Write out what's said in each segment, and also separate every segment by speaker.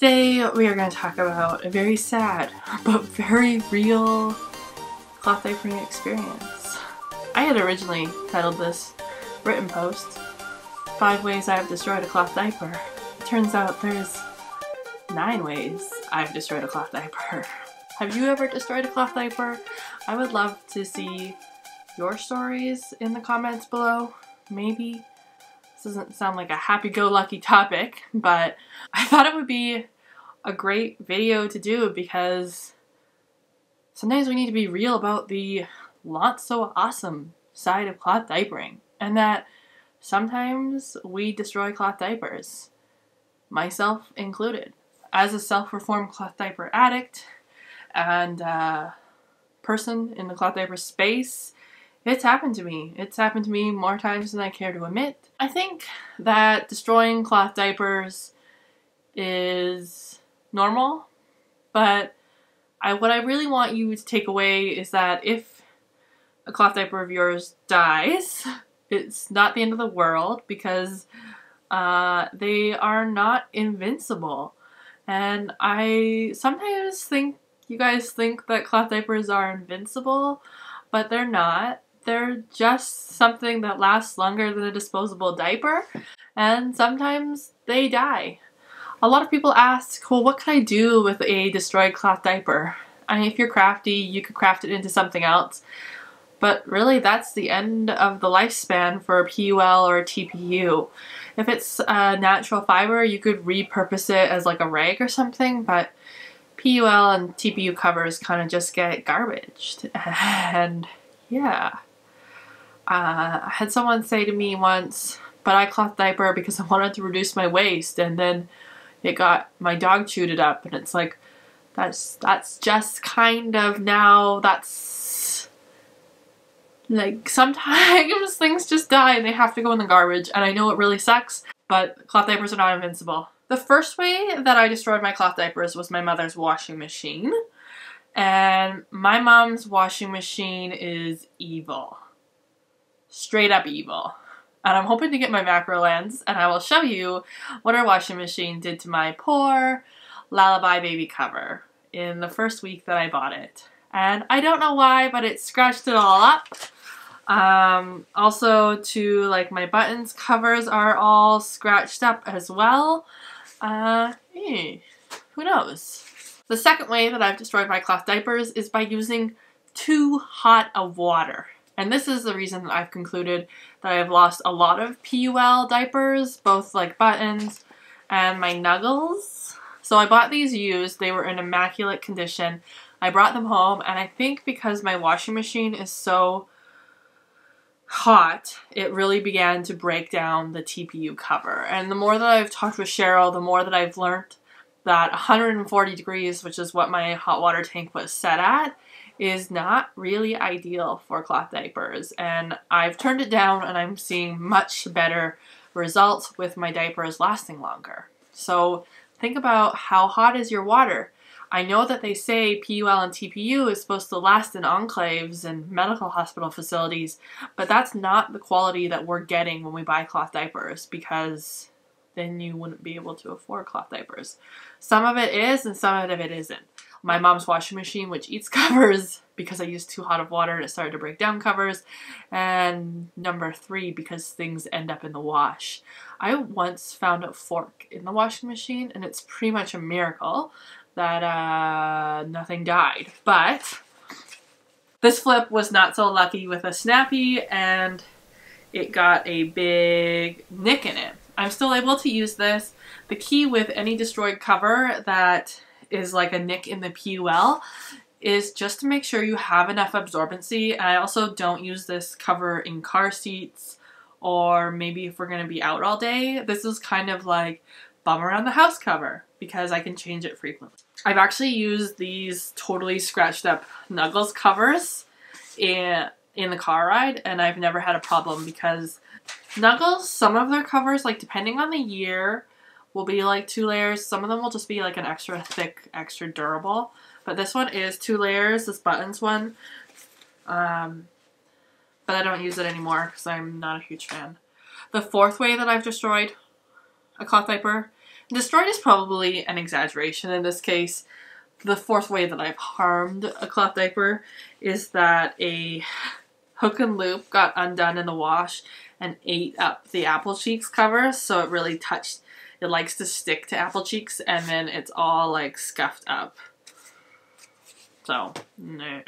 Speaker 1: Today we are going to talk about a very sad but very real cloth diapering experience. I had originally titled this written post, 5 Ways I've Destroyed a Cloth Diaper. It turns out there's 9 ways I've destroyed a cloth diaper. Have you ever destroyed a cloth diaper? I would love to see your stories in the comments below. Maybe. This doesn't sound like a happy-go-lucky topic, but I thought it would be a great video to do because sometimes we need to be real about the not so awesome side of cloth diapering, and that sometimes we destroy cloth diapers, myself included. As a self-reformed cloth diaper addict and person in the cloth diaper space, it's happened to me. It's happened to me more times than I care to admit. I think that destroying cloth diapers is normal, but what I really want you to take away is that if a cloth diaper of yours dies, it's not the end of the world because they are not invincible. And I sometimes think you guys think that cloth diapers are invincible, but they're not. They're just something that lasts longer than a disposable diaper, and sometimes they die. A lot of people ask, well, what can I do with a destroyed cloth diaper? I mean, if you're crafty, you could craft it into something else, but really that's the end of the lifespan for a PUL or a TPU. If it's a natural fiber, you could repurpose it as like a rag or something, but PUL and TPU covers kind of just get garbaged. And yeah. I had someone say to me once, but I cloth diaper because I wanted to reduce my waist, and then my dog chewed it up, and it's like, that's just kind of now, that's like, sometimes things just die and they have to go in the garbage, and I know it really sucks, but cloth diapers are not invincible. The first way that I destroyed my cloth diapers was my mother's washing machine, and my mom's washing machine is evil. Straight up evil. And I'm hoping to get my macro lens and I will show you what our washing machine did to my poor Lullaby baby cover in the first week that I bought it. And I don't know why, but it scratched it all up. Also to like my buttons covers are all scratched up as well. Who knows? The second way that I've destroyed my cloth diapers is by using too hot of water. And this is the reason that I've concluded that I've lost a lot of PUL diapers, both like buttons and my nuggles. So I bought these used. They were in immaculate condition. I brought them home, and I think because my washing machine is so hot, it really began to break down the TPU cover. And the more that I've talked with Cheryl, the more that I've learned that 140 degrees, which is what my hot water tank was set at, is not really ideal for cloth diapers, and I've turned it down and I'm seeing much better results with my diapers lasting longer. So think about how hot is your water. I know that they say PUL and TPU is supposed to last in enclaves and medical hospital facilities, but that's not the quality that we're getting when we buy cloth diapers, because then you wouldn't be able to afford cloth diapers. Some of it is and some of it isn't. My mom's washing machine, which eats covers because I used too hot of water and it started to break down covers. And number 3, because things end up in the wash. I once found a fork in the washing machine, and it's pretty much a miracle that nothing died. But this flip was not so lucky with a snappy, and it got a big nick in it. I'm still able to use this. The key with any destroyed cover that is like a nick in the PUL is just to make sure you have enough absorbency. I also don't use this cover in car seats, or maybe if we're going to be out all day. This is kind of like bum around the house cover because I can change it frequently. I've actually used these totally scratched up Nuggles covers in the car ride, and I've never had a problem because Nuggles, some of their covers, like depending on the year, will be like 2 layers. Some of them will just be like an extra thick, extra durable. But this one is 2 layers, this buttons one. But I don't use it anymore because I'm not a huge fan. The 4th way that I've destroyed a cloth diaper Destroyed is probably an exaggeration in this case. The fourth way that I've harmed a cloth diaper is that a hook and loop got undone in the wash and ate up the apple cheeks cover, so it really touched, it likes to stick to apple cheeks and then it's all like scuffed up. So, nah.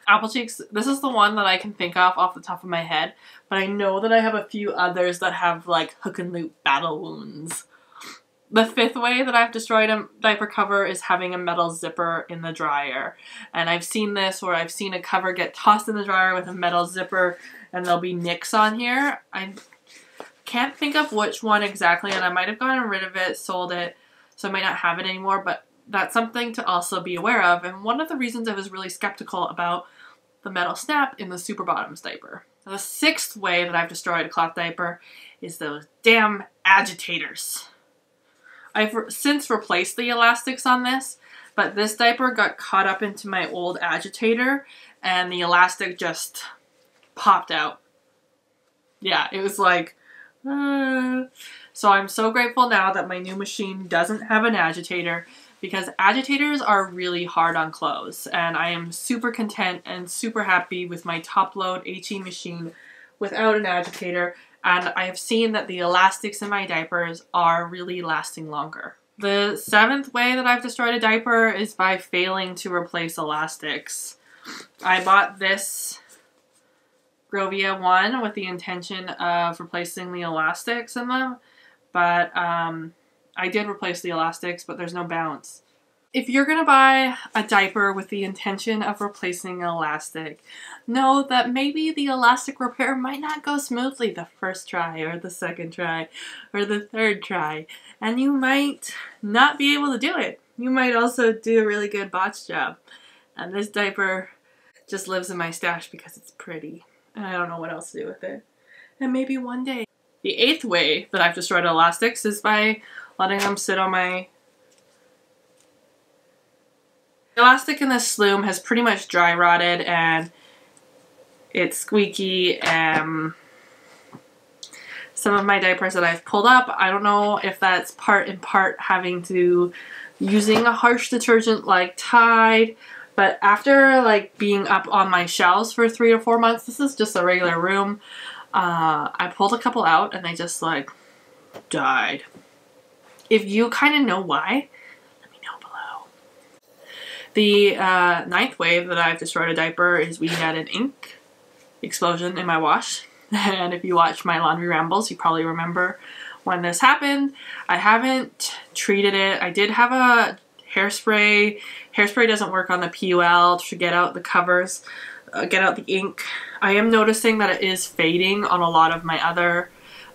Speaker 1: Apple cheeks, this is the one that I can think of off the top of my head, but I know that I have a few others that have like hook and loop battle wounds. The fifth way that I've destroyed a diaper cover is having a metal zipper in the dryer. And I've seen this where I've seen a cover get tossed in the dryer with a metal zipper and there'll be nicks on here. I can't think of which one exactly, and I might have gotten rid of it, sold it, so I might not have it anymore, but that's something to also be aware of. And one of the reasons I was really skeptical about the metal snap in the Super Bottoms diaper. Now, the sixth way that I've destroyed a cloth diaper is those damn agitators. I've since replaced the elastics on this, but this diaper got caught up into my old agitator and the elastic just popped out. Yeah, it was like, So I'm so grateful now that my new machine doesn't have an agitator, because agitators are really hard on clothes, and I am super content and super happy with my top load HE machine without an agitator. And I have seen that the elastics in my diapers are really lasting longer. The seventh way that I've destroyed a diaper is by failing to replace elastics. I bought this Grovia one with the intention of replacing the elastics in them, but I did replace the elastics, but there's no bounce. If you're gonna buy a diaper with the intention of replacing an elastic, know that maybe the elastic repair might not go smoothly the first try or the second try or the third try, and you might not be able to do it. You might also do a really good botch job. And this diaper just lives in my stash because it's pretty, and I don't know what else to do with it. And maybe one day. The eighth way that I've destroyed elastics is by letting them sit on my... The elastic in this slume has pretty much dry rotted and it's squeaky. Some of my diapers that I've pulled up, I don't know if that's in part having to using a harsh detergent like Tide, but after like being up on my shelves for 3 or 4 months, this is just a regular room, I pulled a couple out and they just like died. If you kind of know why, let me know below. The ninth way that I've destroyed a diaper is we had an ink explosion in my wash. And if you watch my laundry rambles, you probably remember when this happened. I haven't treated it. I did have a hairspray. Hairspray doesn't work on the PUL to get out the covers, get out the ink. I am noticing that it is fading on a lot of my other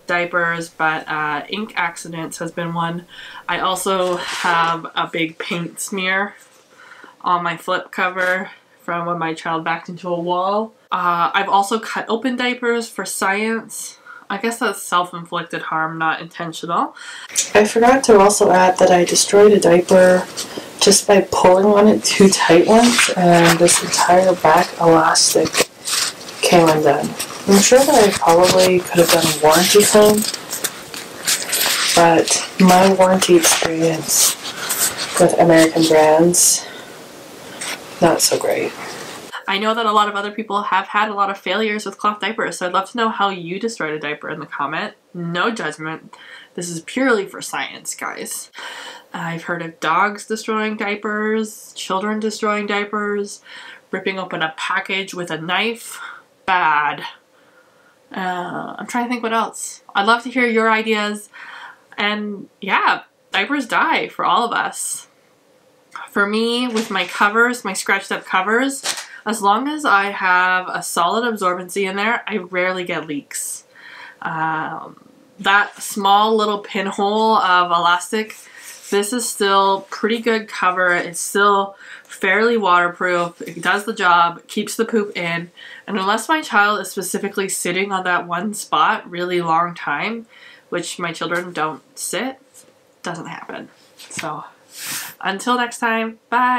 Speaker 1: diapers, but ink accidents has been one. I also have a big paint smear on my flip cover from when my child backed into a wall. I've also cut open diapers for science. I guess that's self-inflicted harm, not intentional.
Speaker 2: I forgot to also add that I destroyed a diaper just by pulling on it too tight once, and this entire back elastic came undone. I'm sure that I probably could have done a warranty claim, but my warranty experience with American brands, not so great.
Speaker 1: I know that a lot of other people have had a lot of failures with cloth diapers, so I'd love to know how you destroyed a diaper in the comment. No judgment. This is purely for science, guys. I've heard of dogs destroying diapers, children destroying diapers, ripping open a package with a knife. Bad. I'm trying to think what else. I'd love to hear your ideas. And yeah, diapers die for all of us. For me, with my covers, my scratched up covers, as long as I have a solid absorbency in there, I rarely get leaks. That small little pinhole of elastic, this is still pretty good cover. It's still fairly waterproof. It does the job, keeps the poop in, and unless my child is specifically sitting on that one spot really long time, which my children don't sit, doesn't happen. So until next time, bye!